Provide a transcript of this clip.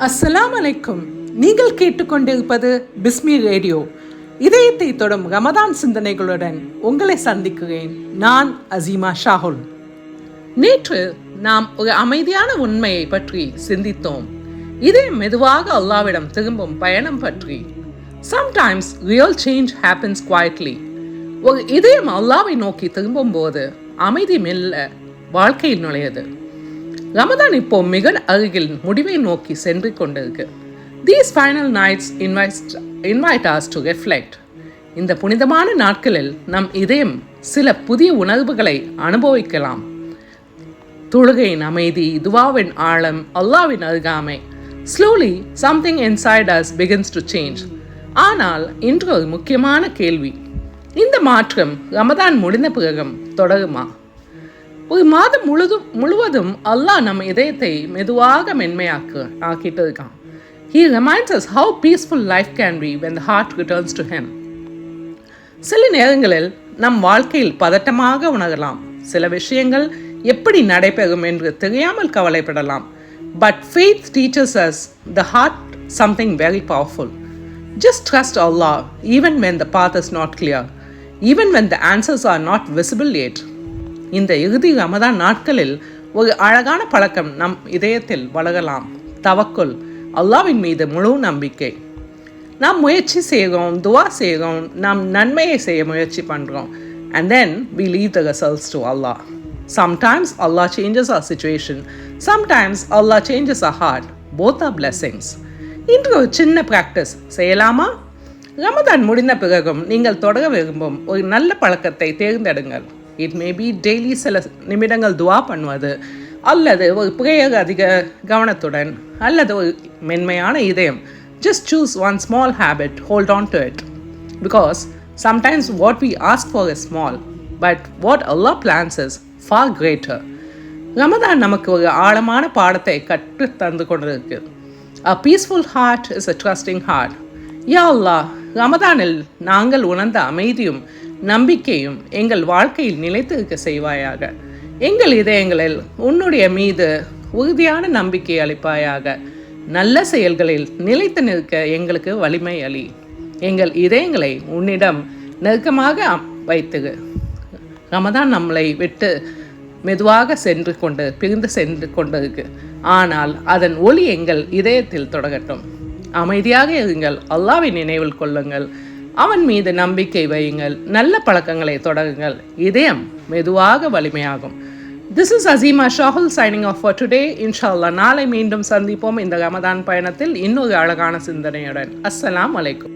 அஸ்ஸலாமு அலைக்கும். நீங்கள் கேட்டுக்கொண்டிருப்பது பிஸ்மி ரேடியோ. இதயத்தை தொடும் ரமதான் சிந்தனைகளுடன் உங்களை சந்திக்கிறேன். நான் அசீமா ஷாஹுல். நேற்று நாம் ஒரு அமைதியான உண்மையை பற்றி சிந்தித்தோம். இதயம் மெதுவாக அல்லாவிடம் திரும்பும் பயணம் பற்றி. Sometimes real change happens quietly. ஒரு இதயம் அல்லாவை நோக்கி திரும்பும் போது அமைதி மெல்ல வாழ்க்கையில் நுழையது. ரமதான் இப்போ மிக அருகில் முடிவை நோக்கி சென்று கொண்டிருக்கு. These final nights invite us to reflect. இந்த புனிதமான நாட்களில் நம் இதயம் சில புதிய உணர்வுகளை அனுபவிக்கலாம். தொழுகையின் அமைதி, துவாவின் ஆழம், அல்லாவின் அருகாமை. Slowly something inside us begins to change. ஆனால் இன்று ஒரு முக்கியமான கேள்வி. இந்த மாற்றம் ரமதான் முடிந்த பிறகும் தொடருமா? ஒரு மாதம் முழுவதும் அல்லாஹ் நம் இதயத்தை மெதுவாக ஆக்கிட்டு இருக்கான். He reminds us how peaceful life can be when the heart returns to him. சில நேரங்களில் நம் வாழ்க்கையில் பதட்டமாக உணரலாம். சில விஷயங்கள் எப்படி நடைபெறும் என்று தெரியாமல் கவலைப்படலாம். But faith teaches us the heart something very powerful. Just trust Allah even when the path is not clear, even when the answers are not visible yet. இந்த இறுதி ரமதான் நாட்களில் ஒரு அழகான பழக்கம் நம் இதயத்தில் வளரலாம். தவக்குல், அல்லாவின் மீது முழு நம்பிக்கை. நாம் முயற்சி செய்கிறோம், துவா செய்கிறோம், நாம் நன்மையை செய்ய முயற்சி பண்ணுறோம். And then we leave the results to Allah. Sometimes Allah changes our situation. Sometimes Allah changes our heart. Both are blessings. இன்று ஒரு சின்ன ப்ராக்டிஸ் செய்யலாமா? ரமதான் முடிந்த பிறகும் நீங்கள் தொடர விரும்பும் ஒரு நல்ல பழக்கத்தை தேர்ந்தெடுங்கள். இட் மே பி டெய்லி சில நிமிடங்கள் துவா பண்ணுவது, அல்லது ஒரு பிரேயர் அதிக கவனத்துடன், அல்லது ஒரு மென்மையான இதயம். Just choose one small habit, hold on to it. Because sometimes what we ask for is small, but what Allah plans is far greater. Ramadan நமக்கு ஒரு ஆழமான பாடத்தை கற்று தந்து கொண்டிருக்கு. A peaceful heart is a trusting heart. யா அல்லாஹ், ரமதானில் நாங்கள் உணர்ந்த அமைதியும் நம்பிக்கையும் எங்கள் வாழ்க்கையில் நிலைத்திருக்க செய்வாயாக. எங்கள் இதயங்களில் உன்னுடைய மீது உறுதியான நம்பிக்கை அளிப்பாயாக. நல்ல செயல்களில் நிலைத்து நிற்க எங்களுக்கு வலிமை அளி. எங்கள் இதயங்களை உன்னிடம் நெருக்கமாக வைத்துகு. ரமதான் நம்மளை விட்டு மெதுவாக பிரிந்து சென்று கொண்டிருக்கு. ஆனால் அதன் ஒளி எங்கள் இதயத்தில் தொடரட்டும். அமைதியாக இருங்கள், அல்லாஹ்வை நினைவில் கொள்ளுங்கள், அவன் மீது நம்பிக்கை வையுங்கள், நல்ல பழக்கங்களை தொடருங்கள். இதயம் மெதுவாக வலிமையாகும். This is Azima Shahul signing off for today. Inshallah நாளை மீண்டும் சந்திப்போம் இந்த ரமதான் பயணத்தில் இன்னொரு அழகான சிந்தனையுடன். அஸ்ஸலாமு அலைக்கும்.